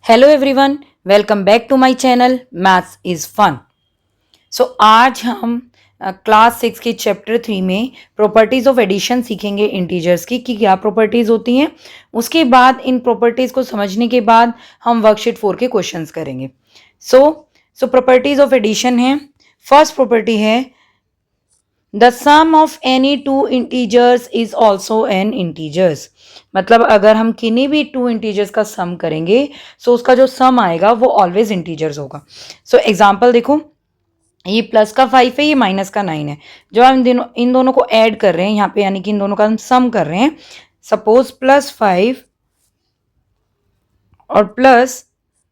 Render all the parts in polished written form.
Hello everyone, welcome back to my channel maths is fun. So आज हम class 6 के chapter 3 में properties of addition सीखेंगे integers की कि क्या प्रॉपर्टीज़ होती हैं। उसके बाद इन प्रॉपर्टीज़ को समझने के बाद हम वर्कशीट 4 के क्वेश्चंस करेंगे। सो प्रॉपर्टीज़ ऑफ एडिशन है। फर्स्ट प्रॉपर्टी है the sum of any two integers is also an integers. मतलब अगर हम किन्हीं भी टू इंटीजर्स का सम करेंगे सो उसका जो सम आएगा वो ऑलवेज इंटीजर्स होगा। सो एग्जांपल देखो, ये प्लस का 5 है, ये माइनस का 9 है। जब हम इन दोनों को ऐड कर रहे हैं यहाँ पे, यानी कि इन दोनों का हम सम कर रहे हैं, सपोज +5 और प्लस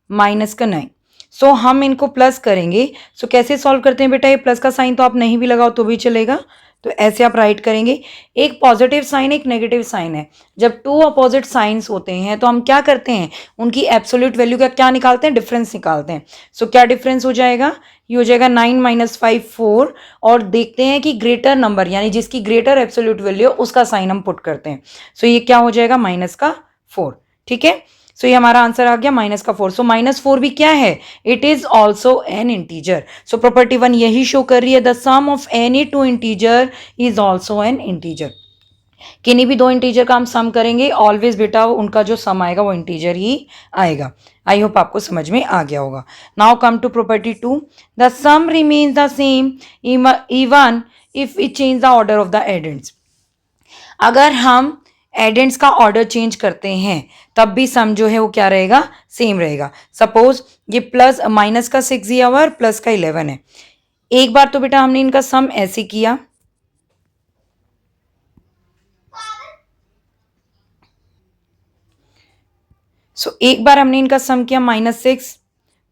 माइनस का 9। सो हम इनको प्लस करेंगे। सो कैसे सॉल्व करते हैं बेटा? ये प्लस का साइन तो आप नहीं भी लगाओ तो भी चलेगा, तो ऐसे आप राइट करेंगे। एक पॉजिटिव साइन, एक नेगेटिव साइन है। जब टू अपोजिट साइंस होते हैं तो हम क्या करते हैं, उनकी एब्सोल्यूट वैल्यू का क्या निकालते हैं, डिफरेंस निकालते हैं। सो क्या डिफरेंस हो जाएगा? ये हो जाएगा 9 - 5 4। और देखते हैं कि ग्रेटर नंबर यानी जिसकी ग्रेटर एब्सोल्यूट वैल्यू है उसका साइन हम पुट करते हैं। सो ये क्या हो जाएगा? -4। ठीक है, सो ये हमारा आंसर आ गया -4। सो -4 भी क्या है? It is also an integer. So property 1 यही शो कर रही है, the sum of any two integer is also an integer. किन्हीं भी दो इंटीजर का हम सम करेंगे, ऑलवेज बेटा उनका जो सम आएगा वो इंटीजर ही आएगा। आई होप आपको समझ में आ गया होगा। Now come to property 2, the sum remains the same even if we change the order of the addends. अगर हम एडेंट्स का ऑर्डर चेंज करते हैं तब भी सम जो है वो क्या रहेगा? सेम रहेगा। सपोज ये प्लस माइनस का 6 दिया हुआ और प्लस का 11 है। एक बार तो बेटा हमने इनका सम ऐसे किया, एक बार हमने इनका सम किया -6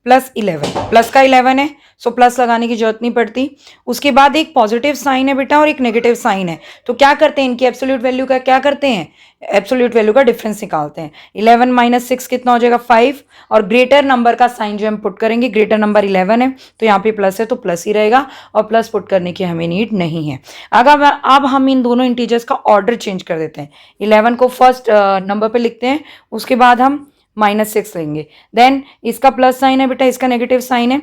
+ 11, प्लस का 11 है, सो प्लस लगाने की जरूरत नहीं पड़ती। उसके बाद एक पॉजिटिव साइन है बेटा और एक नेगेटिव साइन है, तो क्या करते हैं, इनकी एब्सोल्यूट वैल्यू का क्या करते हैं, एब्सोल्यूट वैल्यू का डिफरेंस निकालते हैं। 11 - 6 कितना हो जाएगा? 5। और ग्रेटर नंबर का साइन जो हम पुट करेंगे, ग्रेटर नंबर 11 है तो यहाँ पे प्लस है तो प्लस ही रहेगा, और प्लस पुट करने की हमें नीड नहीं है। अगर अब हम इन दोनों इंटीजर्स का ऑर्डर चेंज कर देते हैं। 11 को फर्स्ट नंबर पे लिखते हैं, उसके बाद हम -6 लेंगे। देन इसका प्लस साइन है बेटा, इसका नेगेटिव साइन है।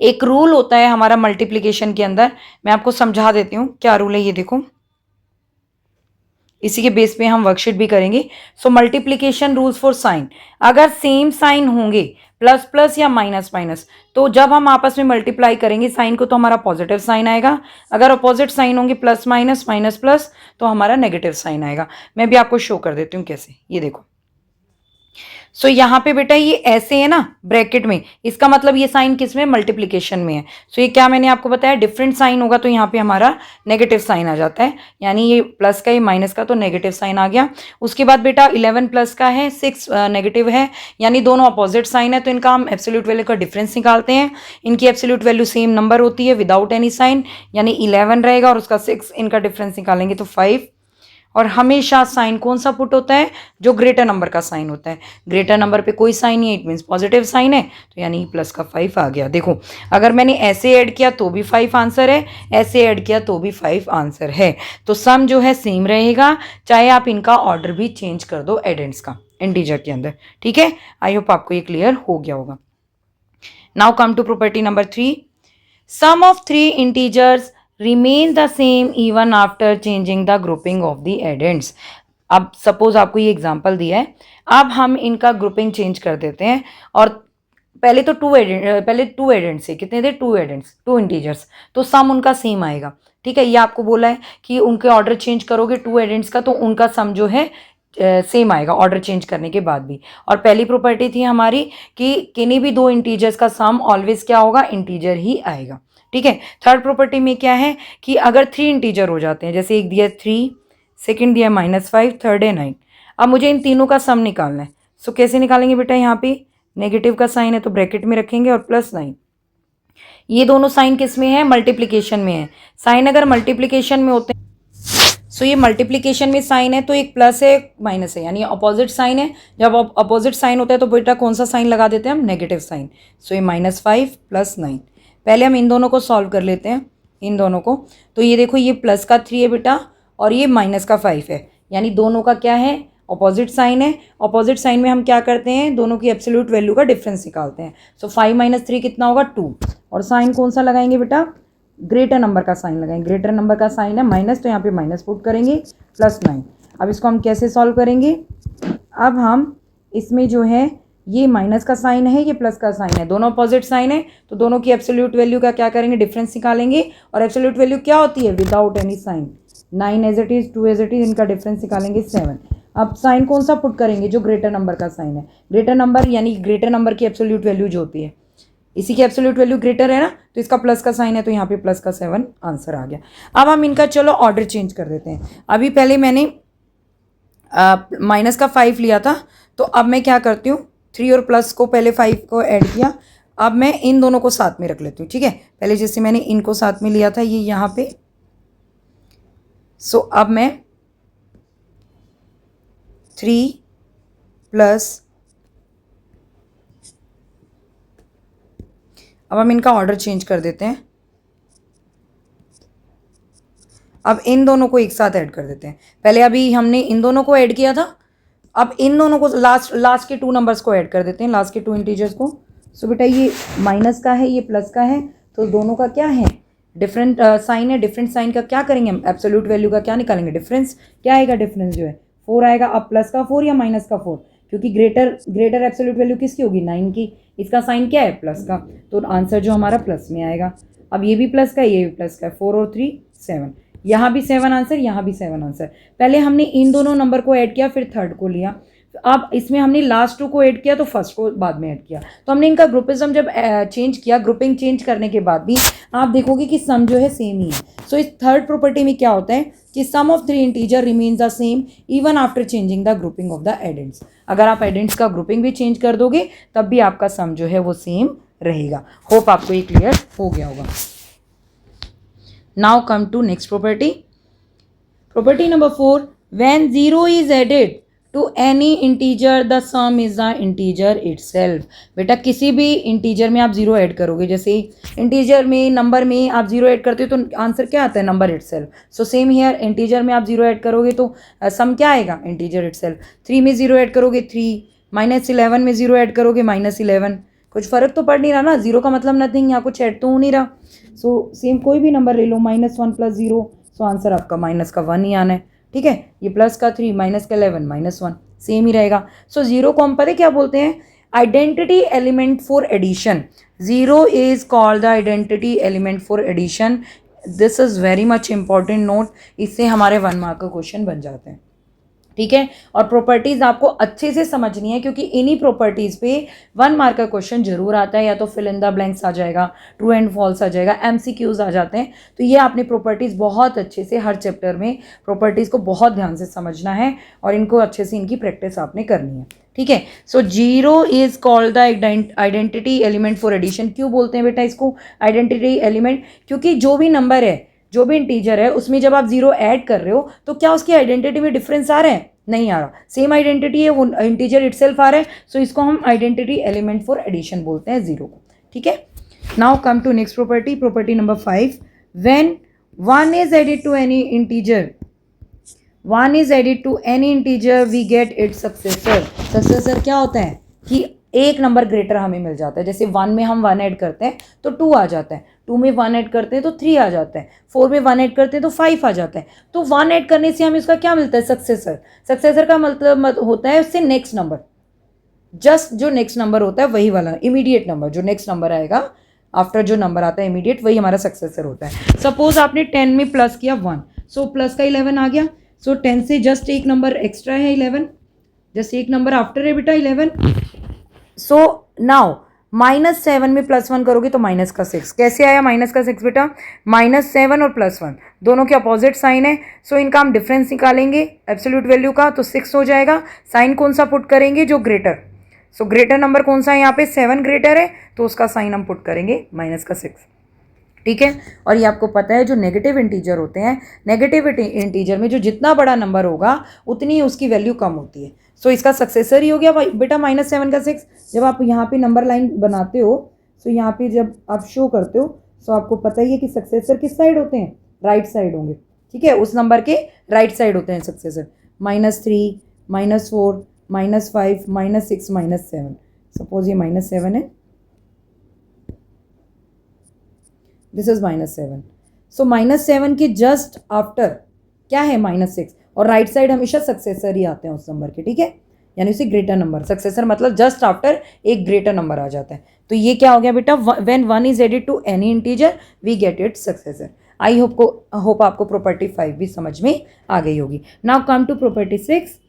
एक रूल होता है हमारा मल्टीप्लिकेशन के अंदर, मैं आपको समझा देती हूँ क्या रूल है। ये देखो, इसी के बेस पे हम वर्कशीट भी करेंगे। सो मल्टीप्लिकेशन रूल्स फॉर साइन, अगर सेम साइन होंगे प्लस प्लस या माइनस माइनस, तो जब हम आपस में मल्टीप्लाई करेंगे साइन को तो हमारा पॉजिटिव साइन आएगा। अगर अपोजिट साइन होंगे प्लस माइनस माइनस प्लस तो हमारा नेगेटिव साइन आएगा। मैं भी आपको शो कर देती हूँ कैसे। ये देखो, सो यहाँ पे बेटा ये ऐसे है ना ब्रैकेट में, इसका मतलब ये साइन किस में? मल्टीप्लिकेशन में है। सो ये क्या मैंने आपको बताया, डिफरेंट साइन होगा तो यहाँ पे हमारा नेगेटिव साइन आ जाता है, यानी ये प्लस का, ये माइनस का, तो नेगेटिव साइन आ गया। उसके बाद बेटा 11 प्लस का है, 6 नेगेटिव है, यानी दोनों अपोजिट साइन है, तो इनका हम एब्सोल्यूट वैल्यू का डिफरेंस निकालते हैं। इनकी एब्सोल्यूट वैल्यू सेम नंबर होती है विदाउट एनी साइन, यानी 11 रहेगा और उसका 6, इनका डिफरेंस निकालेंगे तो 5। और हमेशा साइन कौन सा पुट होता है? जो ग्रेटर नंबर का साइन होता है। ग्रेटर नंबर पे कोई साइन नहीं है, इट मीन्स पॉजिटिव साइन है, तो यानी प्लस का 5 आ गया। देखो, अगर मैंने ऐसे ऐड किया तो भी 5 आंसर है, ऐसे ऐड किया तो भी 5 आंसर है। तो सम जो है सेम रहेगा, चाहे आप इनका ऑर्डर भी चेंज कर दो एडेंट्स का इंटीजर के अंदर। ठीक है, आई होप आपको ये क्लियर हो गया होगा। Now come to property number 3, sum of 3 integers remain the same even after changing the grouping of the addends। अब सपोज आपको ये एग्जांपल दिया है, अब हम इनका ग्रुपिंग चेंज कर देते हैं, और पहले तो पहले टू एडेंट्स है, कितने थे? 2 एडेंट्स, 2 इंटीजर्स, तो सम उनका सेम आएगा। ठीक है, ये आपको बोला है कि उनके ऑर्डर चेंज करोगे 2 एडेंट्स का तो उनका सम जो है सेम आएगा ऑर्डर चेंज करने के बाद भी। और पहली प्रॉपर्टी थी हमारी कि किन्हीं भी दो इंटीजर्स का सम ऑलवेज क्या होगा? इंटीजर ही आएगा। ठीक है, थर्ड प्रॉपर्टी में क्या है कि अगर 3 इंटीजर हो जाते हैं, जैसे एक दिया 3, सेकंड दिया -5, थर्ड है 9। अब मुझे इन तीनों का सम निकालना है। सो कैसे निकालेंगे बेटा? यहाँ पे नेगेटिव का साइन है तो ब्रैकेट में रखेंगे और +9। ये दोनों साइन किस में है? मल्टीप्लिकेशन में है। साइन अगर मल्टीप्लिकेशन में होते हैं, सो ये मल्टीप्लिकेशन में साइन है तो एक प्लस है एक माइनस है, यानी अपोजिट साइन है। जब अपोजिट साइन होता है तो बेटा कौन सा साइन लगा देते हैं हम? Negative sign. सो ये -5 + 9। पहले हम इन दोनों को सॉल्व कर लेते हैं, इन दोनों को। तो ये देखो, ये प्लस का 3 है बेटा और ये माइनस का 5 है, यानी दोनों का क्या है? ऑपोजिट साइन है, ऑपोजिट साइन में हम क्या करते हैं, दोनों की एब्सोल्यूट वैल्यू का डिफरेंस निकालते हैं। सो 5 माइनस 3 कितना होगा 2, और साइन कौन सा लगाएंगे बेटा, ग्रेटर नंबर का साइन लगाएंगे। ग्रेटर नंबर का साइन है माइनस, तो यहाँ पे माइनस पुट करेंगे, +9। अब इसको हम कैसे सॉल्व करेंगे, अब हम इसमें जो है ये माइनस का साइन है, ये प्लस का साइन है, दोनों अपोजिट साइन है, तो दोनों की एब्सोल्यूट वैल्यू का क्या करेंगे, डिफरेंस निकालेंगे। और एब्सोल्यूट वैल्यू क्या होती है, without any sign, 9 as it is, 2 as it is, इनका डिफरेंस निकालेंगे 7। अब साइन कौन सा पुट करेंगे, जो ग्रेटर नंबर का साइन है, ग्रेटर नंबर यानी ग्रेटर नंबर की एब्सोल्यूट वैल्यू जो होती है, इसी की एब्सोल्यूट वैल्यू ग्रेटर है ना, तो इसका प्लस का साइन है, तो यहाँ पे प्लस का 7 आंसर आ गया। अब हम इनका चलो ऑर्डर चेंज कर देते हैं। अभी पहले मैंने माइनस का 5 लिया था, तो अब मैं क्या करती हूँ, 3 और प्लस को पहले 5 को ऐड किया, अब मैं इन दोनों को साथ में रख लेती हूँ, ठीक है। पहले जैसे मैंने इनको साथ में लिया था, ये यहाँ पे, सो अब मैं 3 प्लस, अब हम इनका ऑर्डर चेंज कर देते हैं। अब इन दोनों को एक साथ ऐड कर देते हैं। पहले अभी हमने इन दोनों को ऐड किया था, अब इन दोनों को लास्ट के 2 नंबर्स को ऐड कर देते हैं, लास्ट के 2 इंटीजर्स को। सो बेटा ये माइनस का है, ये प्लस का है, तो दोनों का क्या है, डिफरेंट साइन है। डिफरेंट साइन का क्या करेंगे हम, एब्सोल्यूट वैल्यू का क्या निकालेंगे, डिफरेंस। क्या आएगा डिफरेंस जो है, 4 आएगा। अब प्लस का 4 या माइनस का 4, क्योंकि ग्रेटर एब्सोल्यूट वैल्यू किसकी होगी, 9 की, इसका साइन क्या है, प्लस का, तो आंसर जो हमारा प्लस में आएगा। अब ये भी प्लस का है, ये भी प्लस का है, 4 और 3 7, यहाँ भी 7 आंसर, यहाँ भी 7 आंसर। पहले हमने इन दोनों नंबर को ऐड किया, फिर थर्ड को लिया। अब इसमें हमने लास्ट 2 को ऐड किया, तो फर्स्ट को बाद में ऐड किया। तो हमने इनका ग्रुपिज्म जब चेंज किया, ग्रुपिंग चेंज करने के बाद भी आप देखोगे कि सम जो है सेम ही है। सो इस थर्ड प्रॉपर्टी में क्या होता है कि sum of 3 integer remains the same even after changing the grouping of the addends. अगर आप एडेंट्स का ग्रुपिंग भी चेंज कर दोगे, तब भी आपका सम जो है वो सेम रहेगा। होप आपको ये क्लियर हो गया होगा। Now come to next property. Property number 4, when 0 is added to any integer the sum is the integer itself। बेटा किसी भी इंटीजर में आप 0 ऐड करोगे, जैसे इंटीजर में, नंबर में आप 0 ऐड करते हो तो आंसर क्या आता है, number itself. So same here, integer में आप 0 ऐड करोगे तो सम क्या आएगा, इंटीजर इटसेल्फ। 3 में 0 ऐड करोगे 3, -11 में 0 ऐड करोगे -11। कुछ फ़र्क तो पड़ नहीं रहा ना, 0 का मतलब नथिंग, यहाँ कुछ ऐड तो हो नहीं रहा। सो सेम कोई भी नंबर ले लो, -1 + 0, सो आंसर आपका माइनस का 1 ही आना है, ठीक है। ये प्लस का 3, माइनस का 11, -1, सेम ही रहेगा। सो 0 को हम पता है क्या बोलते हैं, identity element for addition. 0 is called the identity element for addition. This is very much important note, इससे हमारे 1 मार्क का क्वेश्चन बन जाते हैं, ठीक है। और प्रॉपर्टीज़ आपको अच्छे से समझनी है, क्योंकि इन्हीं प्रॉपर्टीज़ पे 1 मार्क का क्वेश्चन जरूर आता है, या तो फिल इन द ब्लैंक्स आ जाएगा, ट्रू एंड फॉल्स आ जाएगा, MCQs आ जाते हैं। तो ये आपने प्रॉपर्टीज़ बहुत अच्छे से हर चैप्टर में प्रॉपर्टीज़ को बहुत ध्यान से समझना है, और इनको अच्छे से इनकी प्रैक्टिस आपने करनी है, ठीक है। So 0 is called the identity element for addition. क्यों बोलते हैं बेटा इसको आइडेंटिटी एलिमेंट, क्योंकि जो भी नंबर है, जो भी इंटीजर है, उसमें जब आप 0 ऐड कर रहे हो तो क्या उसकी आइडेंटिटी में डिफरेंस आ रहा है, नहीं आ रहा, सेम आइडेंटिटी है, वो इंटीजर इटसेल्फ आ रहा है। सो इसको हम आइडेंटिटी एलिमेंट फॉर एडिशन बोलते हैं 0 को, ठीक है। Now come to next property, property number 5, when 1 is added to any integer, 1 is added to any integer we get its successor. Successor क्या होता है कि एक नंबर ग्रेटर हमें मिल जाता है। जैसे 1 में हम 1 ऐड करते हैं तो 2 आ जाता है, 2 में 1 ऐड करते हैं तो 3 आ जाता है, 4 में 1 ऐड करते हैं तो 5 आ जाता है। तो 1 ऐड करने से हमें उसका क्या मिलता है, सक्सेसर। सक्सेसर का मतलब होता है उससे नेक्स्ट नंबर, जस्ट जो नेक्स्ट नंबर होता है वही वाला, इमीडिएट नंबर, जो नेक्स्ट नंबर आएगा आफ्टर जो नंबर आता है इमीडिएट, वही हमारा सक्सेसर होता है। सपोज आपने 10 में प्लस किया 1, सो प्लस का 11 आ गया। सो 10 से जस्ट एक नंबर एक्स्ट्रा है 11, जस्ट एक नंबर आफ्टर है बेटा 11। सो नाउ -7 में +1 करोगे तो माइनस का 6। कैसे आया माइनस का 6 बेटा, -7 और +1 दोनों के अपोजिट साइन है। सो इनका हम डिफरेंस निकालेंगे एब्सोल्यूट वैल्यू का, तो 6 हो जाएगा। साइन कौन सा पुट करेंगे, जो ग्रेटर। सो ग्रेटर नंबर कौन सा है यहाँ पे, 7 ग्रेटर है, तो उसका साइन हम पुट करेंगे -6, ठीक है। और ये आपको पता है जो नेगेटिव इंटीजर होते हैं, नेगेटिव इंटीजर में जो जितना बड़ा नंबर होगा उतनी उसकी वैल्यू कम होती है। सो इसका सक्सेसर ही हो गया बेटा -7 का 6। जब आप यहाँ पे नंबर लाइन बनाते हो, सो यहाँ पे जब आप शो करते हो, सो आपको पता ही है कि सक्सेसर किस साइड होते हैं, राइट साइड होंगे, ठीक है। उस नंबर के राइट साइड होते हैं सक्सेसर। -3 -4, -5, -6, -7। सपोज ये -7 है, दिस इज -7। सो -7 के जस्ट आफ्टर क्या है -6, और राइट साइड हमेशा सक्सेसर ही आते हैं उस नंबर के, ठीक है, यानी उसे ग्रेटर नंबर, सक्सेसर मतलब जस्ट आफ्टर एक ग्रेटर नंबर आ जाता है। तो ये क्या हो गया बेटा, when 1 is added to any integer we get it successor. I hope आपको प्रॉपर्टी 5 भी समझ में आ गई होगी। Now come to property 6।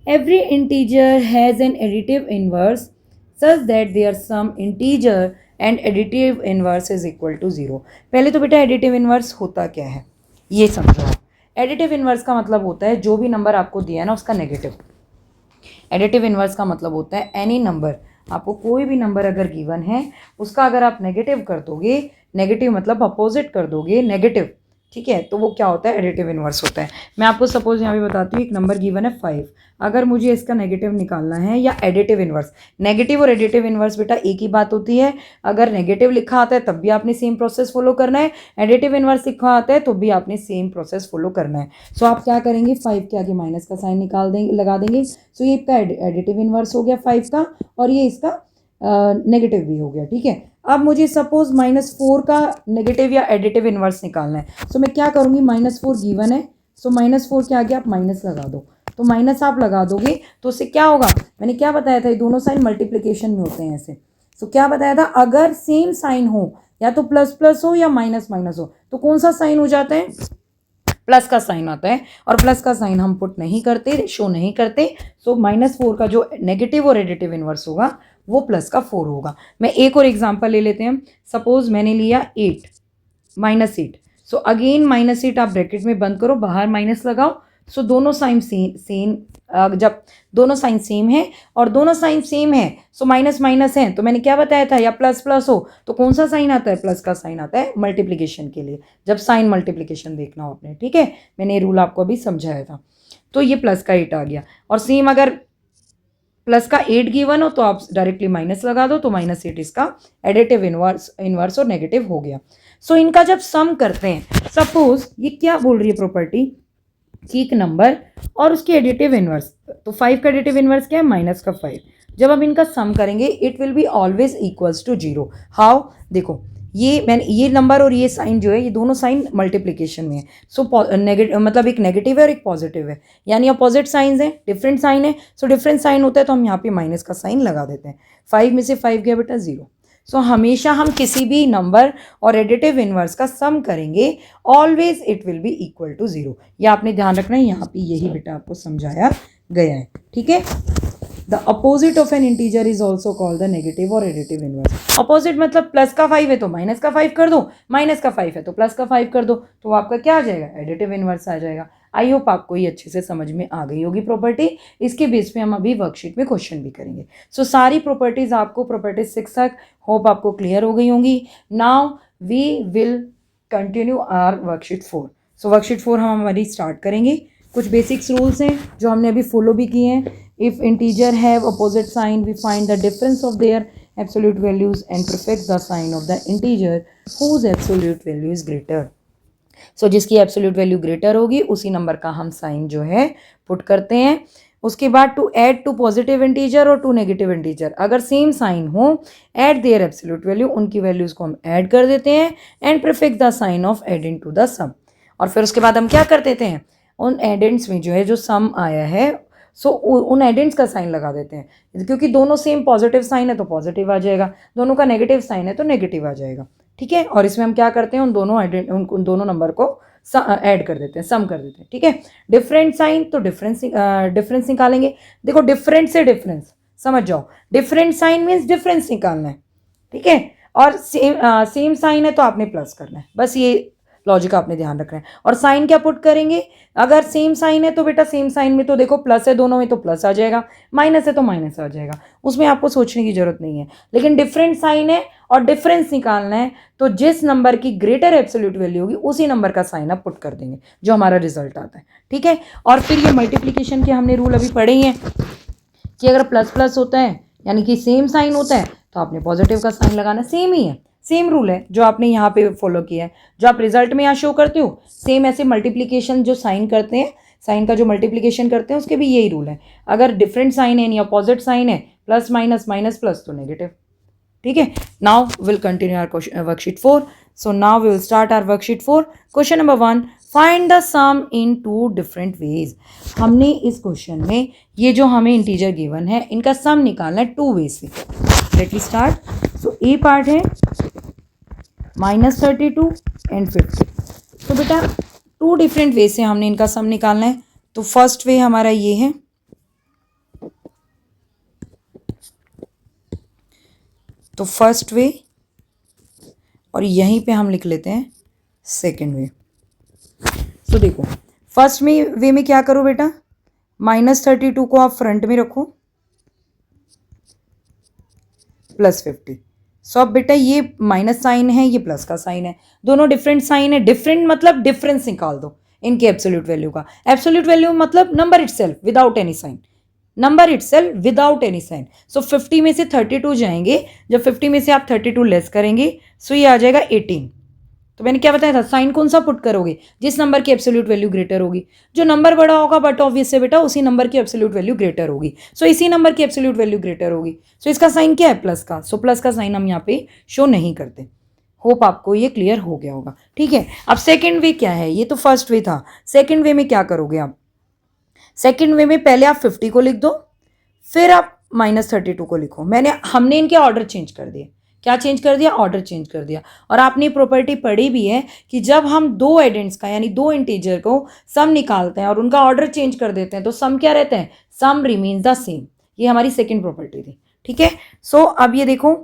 Every integer has an additive inverse such that their sum integer and additive inverse is equal to 0। पहले तो बेटा एडिटिव इनवर्स होता क्या है ये समझो आप। एडिटिव इनवर्स का मतलब होता है जो भी नंबर आपको दिया है ना उसका नेगेटिव। एडिटिव इनवर्स का मतलब होता है एनी नंबर, आपको कोई भी नंबर अगर गिवन है उसका अगर आप नेगेटिव कर दोगे, नेगेटिव मतलब अपोजिट कर दोगे नेगेटिव, ठीक है, तो वो क्या होता है, एडिटिव इनवर्स होता है। मैं आपको सपोज यहाँ पे बताती हूँ, एक नंबर गिवन है 5, अगर मुझे इसका नेगेटिव निकालना है या एडिटिव इनवर्स, नेगेटिव और एडिटिव इनवर्स बेटा एक ही बात होती है। अगर नेगेटिव लिखा आता है तब भी आपने सेम प्रोसेस फॉलो करना है, एडिटिव इनवर्स लिखा आता है तो भी आपने सेम प्रोसेस फॉलो करना है। सो आप क्या करेंगे, 5 के आगे माइनस का साइन निकाल देंगे, लगा देंगे। सो ये इसका एडिटिव इनवर्स हो गया 5 का, और ये इसका नेगेटिव भी हो गया, ठीक है। अब मुझे सपोज -4 का नेगेटिव या एडिटिव इनवर्स निकालना है। सो मैं क्या करूँगी, -4 गिवन है, सो -4 के आगे आप माइनस लगा दो, तो माइनस आप लगा दोगे तो उससे क्या होगा, मैंने क्या बताया था, ये दोनों साइन मल्टीप्लिकेशन में होते हैं ऐसे। सो क्या बताया था, अगर सेम साइन हो, या तो प्लस प्लस हो या माइनस माइनस हो, तो कौन सा साइन हो जाता है, प्लस का साइन आता है, और प्लस का साइन हम पुट नहीं करते, शो नहीं करते। सो -4 का जो नेगेटिव और एडिटिव इनवर्स होगा वो +4 होगा। मैं एक और एग्जांपल ले लेते हैं। सपोज मैंने लिया 8 -8, सो अगेन -8 आप ब्रैकेट में बंद करो, बाहर माइनस लगाओ। सो दोनों साइन सेम, जब दोनों साइन सेम है और दोनों साइन सेम है, सो माइनस माइनस है, तो मैंने क्या बताया था, या प्लस प्लस हो तो कौन सा साइन आता है, प्लस का साइन आता है मल्टीप्लिकेशन के लिए, जब साइन मल्टीप्लिकेशन देखना हो आपने, ठीक है, मैंने ये रूल आपको अभी समझाया था। तो ये +8 आ गया, और सेम अगर प्लस का 8 गिवन हो तो आप डायरेक्टली माइनस लगा दो, तो -8 इसका एडिटिव इनवर्स और नेगेटिव हो गया। सो इनका जब सम करते हैं, सपोज ये क्या बोल रही है प्रॉपर्टी कि एक नंबर और उसकी एडिटिव इनवर्स, तो 5 का एडिटिव इनवर्स क्या है, -5। जब हम इनका सम करेंगे it will be always equals to 0। How, देखो ये नंबर और ये साइन जो है, ये दोनों साइन मल्टीप्लिकेशन में है। सो नेगेटिव मतलब एक नेगेटिव है और एक पॉजिटिव है, यानी अपोजिट साइंस है, डिफरेंट साइन है। सो डिफरेंट साइन होता है तो हम यहाँ पे माइनस का साइन लगा देते हैं। 5 में से 5 गया बेटा 0। सो हमेशा हम किसी भी नंबर और एडिटिव इनवर्स का सम करेंगे, always it will be equal to 0। ये आपने ध्यान रखना है, यहाँ पे यही बेटा आपको समझाया गया है, ठीक है। The opposite of N integer is also called the negative और एडिटिव इनवर्स। अपोजिट मतलब प्लस का 5 है तो माइनस का 5 कर दो, माइनस का 5 है तो प्लस का 5 कर दो, तो आपका क्या आ जाएगा, एडिटिव इनवर्स आ जाएगा। आई होप आपको ये अच्छे से समझ में आ गई होगी प्रॉपर्टी। इसके बेस पे हम अभी वर्कशीट में क्वेश्चन भी करेंगे। सो सारी प्रॉपर्टीज आपको प्रॉपर्टी 6 तक होप आपको क्लियर हो गई होंगी। Now we will continue our worksheet 4। So worksheet 4 हम हमारी स्टार्ट करेंगे। कुछ बेसिक्स रूल्स हैं जो हमने अभी फॉलो भी किए हैं। If integer have opposite sign we find the difference of their absolute values and prefix the sign of the integer whose absolute value is greater. So जिसकी एब्सोल्यूट वैल्यू ग्रेटर होगी उसी नंबर का हम sign जो है put करते हैं। उसके बाद to add two positive integer और टू नेगेटिव इंटीजर, अगर सेम साइन हो ऐड देयर एब्सोल्यूट वैल्यू, उनकी वैल्यूज को हम ऐड कर देते हैं and prefix the sign of adding to the sum. और फिर उसके बाद हम क्या कर देते हैं, उन एडेंट्स में जो है जो सम आया है सो उन एडेंट्स का साइन लगा देते हैं, क्योंकि दोनों सेम पॉजिटिव साइन है तो पॉजिटिव आ जाएगा, दोनों का नेगेटिव साइन है तो नेगेटिव आ जाएगा, ठीक है। और इसमें हम क्या करते हैं, उन दोनों नंबर को ऐड कर देते हैं, सम कर देते हैं, ठीक है। डिफरेंट साइन तो डिफरेंस निकालेंगे। देखो डिफरेंट से डिफरेंस समझ जाओ, डिफरेंट साइन मीन्स डिफरेंस निकालना है, ठीक है। और सेम साइन है तो आपने प्लस करना है, बस ये लॉजिक आपने ध्यान रखना है। और साइन क्या पुट करेंगे, अगर सेम साइन है तो बेटा सेम साइन में तो देखो प्लस है दोनों में तो प्लस आ जाएगा, माइनस है तो माइनस आ जाएगा, उसमें आपको सोचने की जरूरत नहीं है। लेकिन डिफरेंट साइन है और डिफरेंस निकालना है तो जिस नंबर की ग्रेटर एब्सोल्यूट वैल्यू होगी उसी नंबर का साइन आप पुट कर देंगे जो हमारा रिजल्ट आता है, ठीक है। और फिर ये मल्टीप्लीकेशन के हमने रूल अभी पढ़े ही हैं कि अगर प्लस प्लस होता है यानी कि सेम साइन होता है तो आपने पॉजिटिव का साइन लगाना, सेम ही है, सेम रूल है जो आपने यहाँ पे फॉलो किया है, जो आप रिजल्ट में यहाँ शो करते हो सेम ऐसे मल्टीप्लिकेशन जो साइन करते हैं साइन का जो मल्टीप्लिकेशन करते हैं उसके भी यही रूल है, अगर डिफरेंट साइन है यानी अपोजिट साइन है, प्लस माइनस माइनस प्लस तो नेगेटिव। ठीक है, now will continue our worksheet 4। So now we will start our worksheet 4। Question number 1, find the sum in two different ways. हमने इस क्वेश्चन में ये जो हमें इंटीजर गिवन है इनका सम निकालना है टू वे से। Let me start. So A part है -32 एंड 50। तो बेटा टू डिफरेंट वे से हमने इनका सम निकालना है। तो फर्स्ट वे हमारा ये है, तो फर्स्ट वे, और यहीं पे हम लिख लेते हैं सेकेंड वे। तो देखो फर्स्ट वे में क्या करो बेटा, -32 को आप फ्रंट में रखो, +50। सो अब बेटा ये माइनस साइन है, ये प्लस का साइन है, दोनों डिफरेंट साइन है। डिफरेंट मतलब डिफरेंस निकाल दो इनके एब्सोल्यूट वैल्यू का। एब्सोल्यूट वैल्यू मतलब number itself without any sign, number itself without any sign. So 50 में से 32 जाएंगे, जब 50 में से आप 32 लेस करेंगे सो ये आ जाएगा 18। तो मैंने क्या बताया था, साइन कौन सा पुट करोगे, जिस नंबर की एब्सोल्यूट वैल्यू ग्रेटर होगी। जो नंबर बड़ा होगा बट ऑब्वियस है बेटा उसी नंबर की एब्सोल्यूट वैल्यू ग्रेटर होगी। सो इसी नंबर की एब्सोल्यूट वैल्यू ग्रेटर होगी। सो इसका साइन क्या है, प्लस का। सो प्लस का साइन हम यहाँ पे शो नहीं करते। होप आपको ये क्लियर हो गया होगा। ठीक है, अब सेकेंड वे क्या है, ये तो फर्स्ट वे था। सेकेंड वे में क्या करोगे आप, सेकेंड वे में पहले आप 50 को लिख दो, फिर आप -32 को लिखो। हमने इनके ऑर्डर चेंज कर दिए। क्या चेंज कर दिया, ऑर्डर चेंज कर दिया। और आपने प्रॉपर्टी पढ़ी भी है कि जब हम दो एडेंट्स का यानी दो इंटीजर को सम निकालते हैं और उनका ऑर्डर चेंज कर देते हैं तो सम क्या रहते हैं, सम रिमेन्स द सेम। ये हमारी सेकेंड प्रॉपर्टी थी। ठीक है, सो अब ये देखो,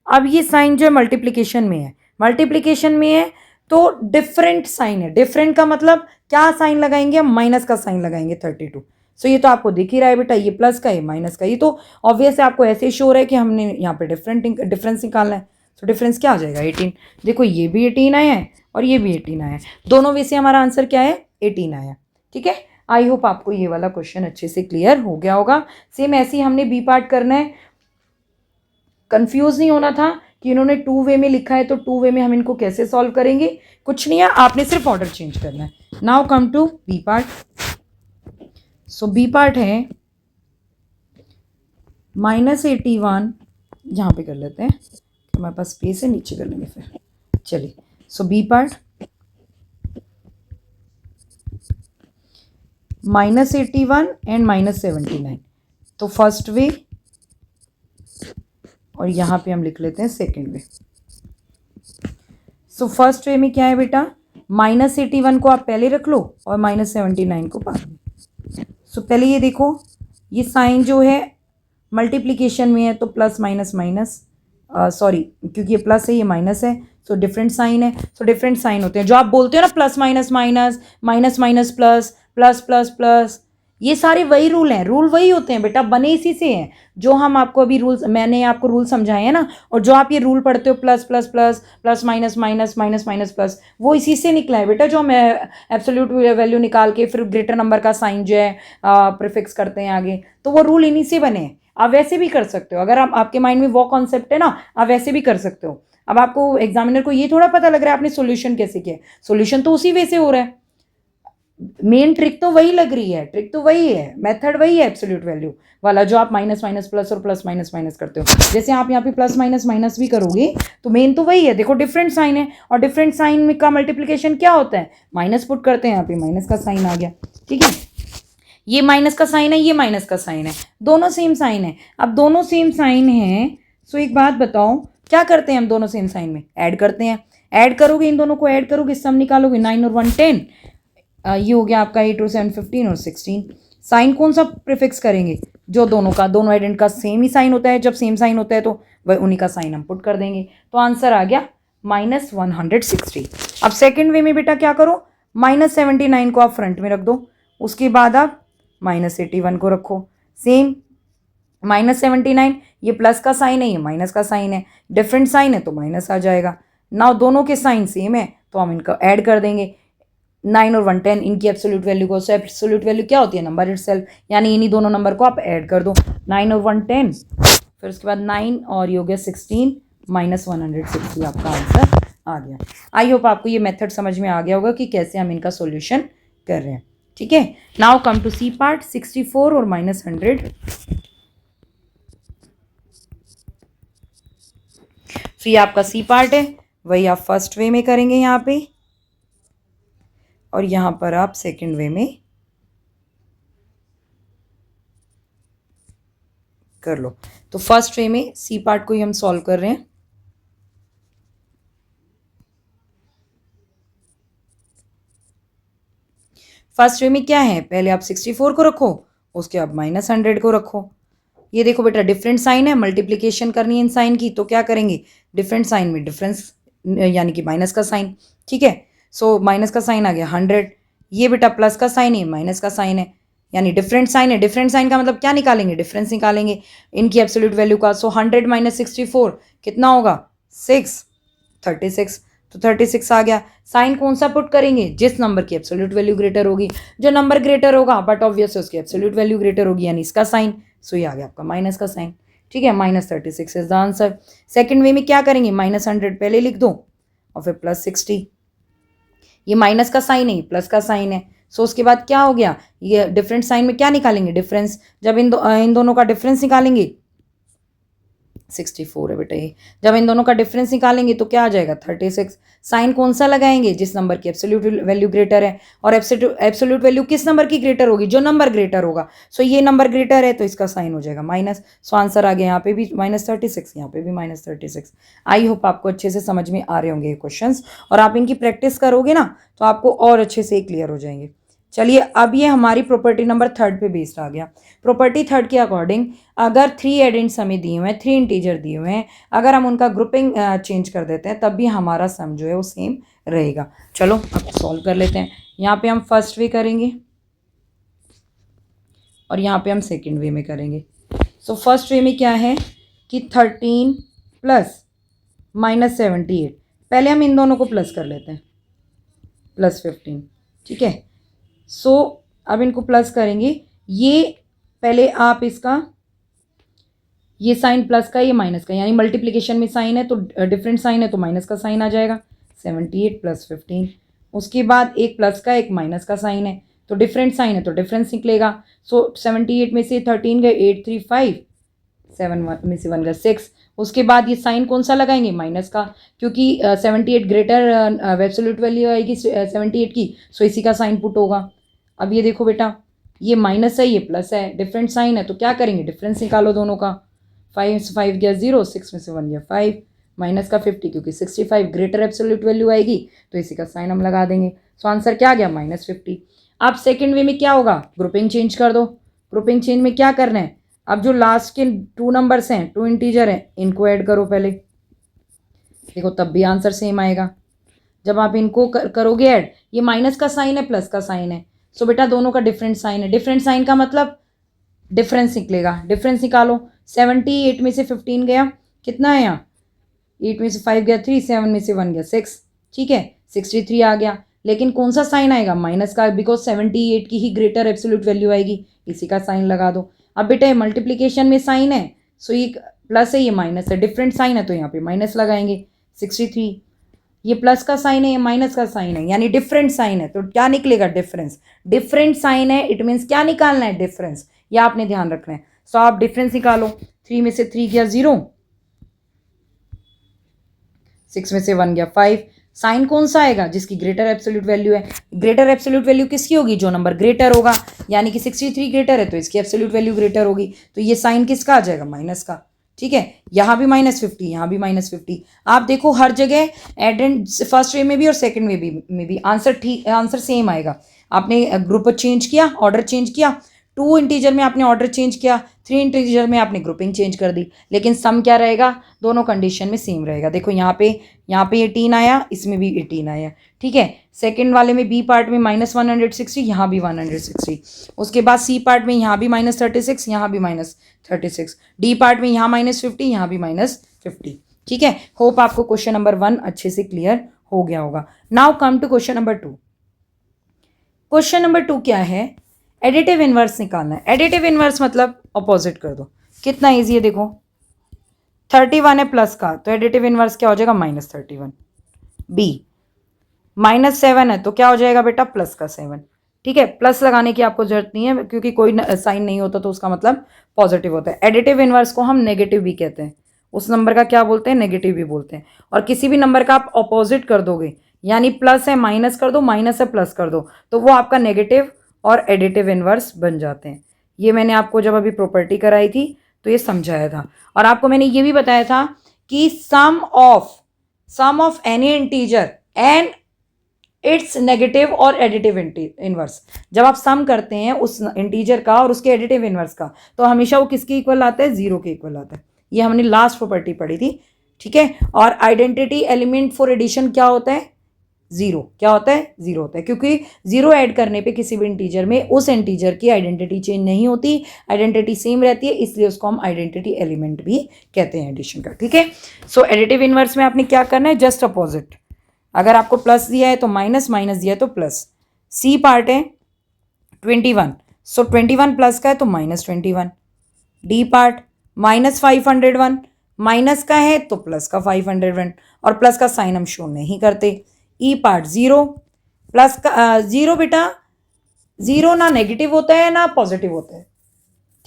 अब ये साइन जो है मल्टीप्लीकेशन में है, मल्टीप्लीकेशन में है तो डिफरेंट साइन है। डिफरेंट का मतलब क्या साइन लगाएंगे हम, माइनस का साइन लगाएंगे 32। सो ये तो आपको दिख ही रहा है बेटा, ये प्लस का ये माइनस का, ये तो ऑब्वियस है, आपको ऐसे शो है कि हमने यहाँ पे डिफरेंस निकालना है। तो डिफरेंस क्या आ जाएगा, 18। देखो ये भी 18 आया है और ये भी 18 आया है, दोनों में से हमारा आंसर क्या है, 18 आया। ठीक है, आई होप आपको ये वाला क्वेश्चन अच्छे से क्लियर हो गया होगा। सेम ऐसे ही हमने बी पार्ट करना है। कंफ्यूज नहीं होना था कि इन्होंने टू वे में लिखा है तो टू वे में हम इनको कैसे सॉल्व करेंगे, कुछ नहीं है, आपने सिर्फ ऑर्डर चेंज करना है। Now come to B part. So B part है -81, यहाँ पे कर लेते हैं, हमारे पास स्पेस है, नीचे कर लेंगे फिर। चलिए, सो बी पार्ट -81 एंड -79। तो फर्स्ट वे और यहाँ पे हम लिख लेते हैं second way. So first way में क्या है बेटा, -81 को आप पहले रख लो और -79 को बाद में। सो पहले ये देखो, ये साइन जो है मल्टीप्लिकेशन में है तो प्लस माइनस माइनस, सॉरी क्योंकि ये प्लस है ये माइनस है, सो डिफरेंट साइन है। सो डिफरेंट साइन होते हैं, जो आप बोलते हो ना plus minus minus, minus minus plus, plus plus plus, ये सारे वही रूल हैं, रूल वही होते हैं बेटा, बने इसी से हैं। जो हम आपको अभी रूल्स, मैंने आपको रूल समझाए हैं ना, और जो आप ये रूल पढ़ते हो plus plus plus, plus minus minus, minus minus plus, वो इसी से निकला है बेटा। जो हम एब्सोल्यूट वैल्यू निकाल के फिर ग्रेटर नंबर का साइन जो है प्रीफिक्स करते हैं आगे, तो वो रूल इन्हीं से बने हैं। आप वैसे भी कर सकते हो, अगर आप आपके माइंड में वो कॉन्सेप्ट है ना, आप वैसे भी कर सकते हो। अब आपको एग्जामिनर को ये थोड़ा पता लग रहा है आपने सोल्यूशन कैसे किया, सोल्यूशन तो उसी वे से हो रहा है। मेन ट्रिक तो वही लग रही है, ट्रिक तो वही है, मेथड वही है एब्सोल्यूट वैल्यू वाला, जो आप माइनस माइनस प्लस और प्लस माइनस माइनस करते हो। जैसे आप यहाँ पे प्लस माइनस माइनस भी करोगे तो मेन तो वही है। देखो डिफरेंट साइन है और डिफरेंट साइन का मल्टीप्लिकेशन क्या होता है, माइनस पुट करते हैं, यहाँ पे माइनस का साइन आ गया। ठीक है, ये माइनस का साइन है, ये माइनस का साइन है, दोनों सेम साइन है। अब दोनों सेम साइन है, सो एक बात बताओ, क्या करते हैं हम दोनों सेम साइन में, ऐड करते हैं। ऐड करोगे, इन दोनों को ऐड करोगे, सम निकालोगे, 9 और 1 10, ये हो गया आपका 8 और 7 15 और 16। साइन कौन सा प्रीफिक्स करेंगे, जो दोनों का, दोनों एडेंट का सेम ही साइन होता है। जब सेम साइन होता है तो वह उन्हीं का साइन हम पुट कर देंगे, तो आंसर आ गया -160। अब सेकेंड वे में बेटा क्या करो, -79 को आप फ्रंट में रख दो, उसके बाद आप -81 को रखो, सेम -79, ये प्लस का साइन है, ये माइनस का साइन है, डिफरेंट साइन है तो माइनस आ जाएगा। नाउ दोनों के साइन सेम है तो हम इनको ऐड कर देंगे, 9 और 1 10, इनकी एब्सोल्यूट वैल्यू को। सो एब्सोल्यूट वैल्यू क्या होती है, नंबर इटसेल्फ, यानी इन्हीं दोनों नंबर को आप ऐड कर दो, 9 और 1 10, फिर उसके बाद 9 और ये हो गया 16, -160 आपका आंसर आ गया। आई होप आपको ये मेथड समझ में आ गया होगा कि कैसे हम इनका सॉल्यूशन कर रहे हैं। ठीक है, now come to C part, 64 और -100। तो ये आपका सी पार्ट है, वही आप फर्स्ट वे में करेंगे यहाँ पे, और यहाँ पर आप सेकंड वे में कर लो। तो फर्स्ट वे में सी पार्ट को ही हम सॉल्व कर रहे हैं। फर्स्ट वे में क्या है, पहले आप 64 को रखो, उसके बाद -100 को रखो। ये देखो बेटा, डिफरेंट साइन है, मल्टीप्लिकेशन करनी है इन साइन की, तो क्या करेंगे, डिफरेंट साइन में डिफरेंस यानी कि माइनस का साइन। ठीक है, सो माइनस का साइन आ गया 100, ये बेटा प्लस का साइन है, माइनस का साइन है, यानी डिफरेंट साइन है। डिफरेंट साइन का मतलब क्या निकालेंगे, डिफरेंस निकालेंगे इनकी एब्सोल्यूट वैल्यू का। सो 100 - 64 कितना होगा, 36। तो 36 आ गया। साइन कौन सा पुट करेंगे, जिस नंबर की एब्सोल्यूट वैल्यू ग्रेटर होगी। जो नंबर ग्रेटर होगा बट ऑब्वियस है उसकी एब्सोल्यूट वैल्यू ग्रेटर होगी, यानी इसका साइन। सो ये आ गया आपका माइनस का साइन। ठीक है, -36 is the answer. Second way में क्या करेंगे, -100 पहले लिख दो और फिर +60। ये माइनस का साइन है, प्लस का साइन है। सो उसके बाद क्या हो गया, ये डिफरेंट साइन में क्या निकालेंगे, डिफरेंस। जब इन दोनों का डिफरेंस निकालेंगे, 64 है बेटा ये, जब इन दोनों का डिफरेंस निकालेंगे तो क्या आ जाएगा, 36। साइन कौन सा लगाएंगे, जिस नंबर की एब्सोल्यूट वैल्यू ग्रेटर है। और एब्सोल्यूट वैल्यू किस नंबर की ग्रेटर होगी, जो नंबर ग्रेटर होगा। सो ये नंबर ग्रेटर है तो इसका साइन हो जाएगा माइनस। सो आंसर आ गया यहाँ पे भी -36, यहाँ पे भी -36। आई होप आपको अच्छे से समझ में आ रहे होंगे ये क्वेश्चंस, और आप इनकी प्रैक्टिस करोगे ना तो आपको और अच्छे से क्लियर हो जाएंगे। चलिए, अब ये हमारी प्रॉपर्टी नंबर 3 पे बेस्ड आ गया। प्रॉपर्टी 3 के अकॉर्डिंग, अगर 3 एडेंट्स हमें दिए हुए हैं, 3 इंटीजर दिए हुए हैं, अगर हम उनका ग्रुपिंग चेंज कर देते हैं तब भी हमारा सम जो है वो सेम रहेगा। चलो अब सॉल्व कर लेते हैं। यहाँ पे हम फर्स्ट वे करेंगे और यहाँ पे हम सेकेंड वे में करेंगे। सो फर्स्ट वे में क्या है कि 13 प्लस -78, पहले हम इन दोनों को प्लस कर लेते हैं, +15। ठीक है, सो अब इनको प्लस करेंगे। ये पहले आप इसका, ये साइन प्लस का, ये माइनस का, यानी मल्टीप्लिकेशन में साइन है तो डिफरेंट साइन है तो माइनस का साइन आ जाएगा। 78 + 15, उसके बाद एक प्लस का एक माइनस का साइन है तो डिफरेंट साइन है तो डिफरेंस निकलेगा। सो 78 में से 13 गए 8 3 5, 7 में से 1 गया 6। उसके बाद ये साइन कौन सा लगाएंगे, माइनस का, क्योंकि 78 ग्रेटर एब्सोल्यूट वैल्यू आएगी 78 की, सो इसी का साइन पुट होगा। अब ये देखो बेटा, ये माइनस है ये प्लस है, डिफरेंट साइन है तो क्या करेंगे, डिफरेंस निकालो दोनों का। 5 में से 5 गया 0, 6 में से 1 गया 5, माइनस का 50, क्योंकि 65 ग्रेटर एब्सोल्यूट वैल्यू आएगी तो इसी का साइन हम लगा देंगे। सो आंसर क्या आ गया, -50। अब सेकेंड वे में क्या होगा, ग्रुपिंग चेंज कर दो। ग्रुपिंग चेंज में क्या करना है, अब जो लास्ट के 2 नंबर्स हैं, 2 इंटीजर हैं, इनको ऐड करो पहले, देखो तब भी आंसर सेम आएगा। जब आप इनको करोगे ऐड, ये माइनस का साइन है प्लस का साइन है, सो बेटा दोनों का डिफरेंट साइन है। डिफरेंट साइन का मतलब डिफरेंस निकलेगा, डिफरेंस निकालो। 78 में से 15 गया, कितना है यहाँ, 8 में से 5 गया 3, 7 में से 1 गया 6। ठीक है, 63 आ गया। लेकिन कौन सा साइन आएगा, माइनस का, बिकॉज 78 की ही ग्रेटर एब्सोल्यूट वैल्यू आएगी, इसी का साइन लगा दो। अब बेटा मल्टीप्लीकेशन में साइन है, सो ये प्लस है ये माइनस है, डिफरेंट साइन है तो यहाँ पे माइनस लगाएंगे। 63, ये प्लस का साइन है ये माइनस का साइन है, यानी डिफरेंट साइन है तो क्या निकलेगा, डिफरेंस। डिफरेंट साइन है इट मीन्स क्या निकालना है, डिफरेंस, ये आपने ध्यान रखना है। सो आप डिफरेंस निकालो। 3 में से 3 गया 0, 6 में से 1 गया 5। साइन कौन सा आएगा, जिसकी ग्रेटर एब्सोल्यूट वैल्यू है। ग्रेटर एब्सोल्यूट वैल्यू किसकी होगी, जो नंबर ग्रेटर होगा, यानी कि 63 ग्रेटर है तो इसकी एब्सोल्यूट वैल्यू ग्रेटर होगी, तो ये साइन किसका आ जाएगा, माइनस का। ठीक है, यहाँ भी -50, यहाँ भी -50। आप देखो हर जगह एडेंट फर्स्ट वे में भी और सेकंड में भी आंसर सेम आएगा। आपने ग्रुप चेंज किया, ऑर्डर चेंज किया, 2 इंटीजर में आपने ऑर्डर चेंज किया, 3 इंटीजर में आपने ग्रुपिंग चेंज कर दी, लेकिन सम क्या रहेगा, दोनों कंडीशन में सेम रहेगा। देखो यहाँ पे 18 आया, इसमें भी 18 आया। ठीक है, सेकंड वाले में बी पार्ट में -160, यहाँ भी 160। उसके बाद सी पार्ट में यहाँ भी -36, यहाँ भी -36। डी पार्ट में यहाँ -50, यहाँ भी -50। ठीक है, होप आपको क्वेश्चन नंबर 1 अच्छे से क्लियर हो गया होगा। Now come to question number 2। Question number 2 क्या है, एडिटिव इनवर्स निकालना है। एडिटिव इनवर्स मतलब अपोजिट कर दो, कितना ईजी है देखो। 31 है प्लस का तो एडिटिव इनवर्स क्या हो जाएगा, -31। बी -7 है तो क्या हो जाएगा बेटा, प्लस का 7। ठीक है, प्लस लगाने की आपको जरूरत नहीं है क्योंकि कोई साइन नहीं होता तो उसका मतलब पॉजिटिव होता है। एडिटिव इनवर्स को हम नेगेटिव भी कहते हैं, उस नंबर का क्या बोलते हैं, नेगेटिव भी बोलते हैं। और किसी भी नंबर का आप अपोजिट कर दोगे, यानी प्लस है माइनस कर दो, माइनस है प्लस कर दो, तो वो आपका नेगेटिव और एडिटिव इनवर्स बन जाते हैं। ये मैंने आपको जब अभी प्रॉपर्टी कराई थी तो ये समझाया था। और आपको मैंने ये भी बताया था कि sum of any integer and its negative और एडिटिव इनवर्स, जब आप सम करते हैं उस इंटीजर का और उसके एडिटिव इनवर्स का, तो हमेशा वो किसके इक्वल आता है, जीरो के इक्वल आता है। ये हमने लास्ट प्रॉपर्टी पढ़ी थी, ठीक है। और आइडेंटिटी एलिमेंट फॉर एडिशन क्या होता है, जीरो। क्या होता है, जीरो होता है, क्योंकि जीरो ऐड करने पे किसी भी इंटीजर में उस इंटीजर की आइडेंटिटी चेंज नहीं होती, आइडेंटिटी सेम रहती है, इसलिए उसको हम आइडेंटिटी एलिमेंट भी कहते हैं एडिशन का, ठीक है। सो एडिटिव इनवर्स में आपने क्या करना है, जस्ट अपोजिट। अगर आपको प्लस दिया है तो माइनस, माइनस दिया है तो प्लस। सी पार्ट है 21, सो 21 प्लस का है तो -21। डी पार्ट -501, माइनस का है तो प्लस का 501, और प्लस का साइन हम शो नहीं करते। ई पार्ट 0, प्लस का 0 बेटा, 0 ना नेगेटिव होता है ना पॉजिटिव होता है,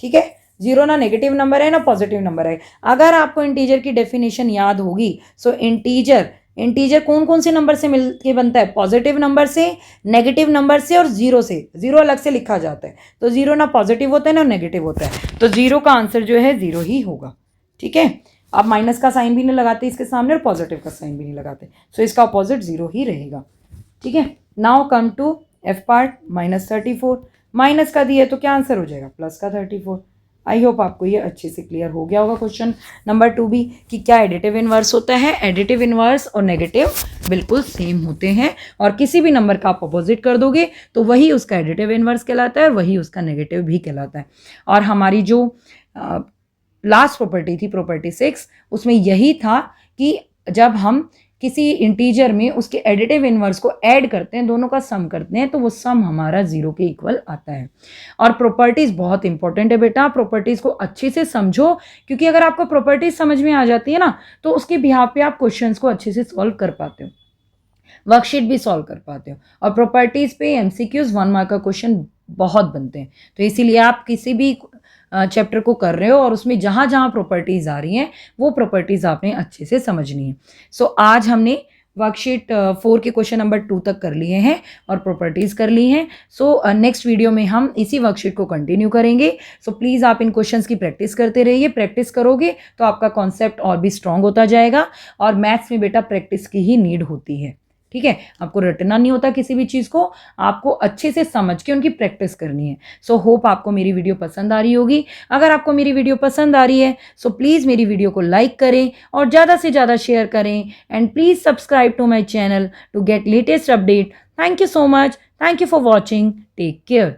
ठीक है। 0 ना नेगेटिव नंबर है ना पॉजिटिव नंबर है। अगर आपको इंटीजर की डेफिनेशन याद होगी, सो इंटीजर कौन कौन से नंबर से मिलके बनता है, पॉजिटिव नंबर से, नेगेटिव नंबर से और जीरो से। जीरो अलग से लिखा जाता है, तो जीरो ना पॉजिटिव होता है ना नेगेटिव होता है, तो जीरो का आंसर जो है जीरो ही होगा, ठीक है। आप माइनस का साइन भी नहीं लगाते इसके सामने और पॉजिटिव का साइन भी नहीं लगाते, सो इसका अपोजिट जीरो ही रहेगा, ठीक है। Now come to F part, -34। Minus का दिया तो क्या आंसर हो जाएगा, प्लस का 34। आई होप आपको ये अच्छे से क्लियर हो गया होगा क्वेश्चन नंबर 2 भी, कि क्या एडिटिव इनवर्स होता है। एडिटिव इनवर्स और नेगेटिव बिल्कुल सेम होते हैं, और किसी भी नंबर का आप अपोजिट कर दोगे तो वही उसका एडिटिव इनवर्स कहलाता है और वही उसका नेगेटिव भी कहलाता है। और हमारी जो लास्ट प्रॉपर्टी थी, प्रॉपर्टी 6, उसमें यही था कि जब हम किसी इंटीजर में उसके एडिटिव इनवर्स को ऐड करते हैं, दोनों का सम करते हैं, तो वो सम हमारा जीरो के इक्वल आता है। और प्रॉपर्टीज बहुत इंपॉर्टेंट है बेटा, प्रॉपर्टीज को अच्छे से समझो, क्योंकि अगर आपको प्रॉपर्टीज समझ में आ जाती है ना, तो उसके बिहाफ पे आप क्वेश्चंस को अच्छे से सॉल्व कर पाते हो, वर्कशीट भी सॉल्व कर पाते हो। और प्रॉपर्टीज पे एमसीक्यूज 1 मार्क का क्वेश्चन बहुत बनते हैं, तो इसीलिए आप किसी भी चैप्टर को कर रहे हो और उसमें जहाँ जहाँ प्रॉपर्टीज़ आ रही हैं वो प्रॉपर्टीज़ आपने अच्छे से समझनी है। सो आज हमने वर्कशीट 4 के क्वेश्चन नंबर 2 तक कर लिए हैं और प्रॉपर्टीज़ कर ली हैं। सो नेक्स्ट वीडियो में हम इसी वर्कशीट को कंटिन्यू करेंगे। सो प्लीज़ आप इन क्वेश्चंस की प्रैक्टिस करते रहिए, प्रैक्टिस करोगे तो आपका कॉन्सेप्ट और भी स्ट्रांग होता जाएगा। और मैथ्स में बेटा प्रैक्टिस की ही नीड होती है, ठीक है। आपको रटना नहीं होता किसी भी चीज़ को, आपको अच्छे से समझ के उनकी प्रैक्टिस करनी है। सो होप आपको मेरी वीडियो पसंद आ रही होगी। अगर आपको मेरी वीडियो पसंद आ रही है सो प्लीज़ मेरी वीडियो को लाइक करें और ज़्यादा से ज़्यादा शेयर करें, and please subscribe to my channel to get latest update. Thank you so much, thank you for watching, take care.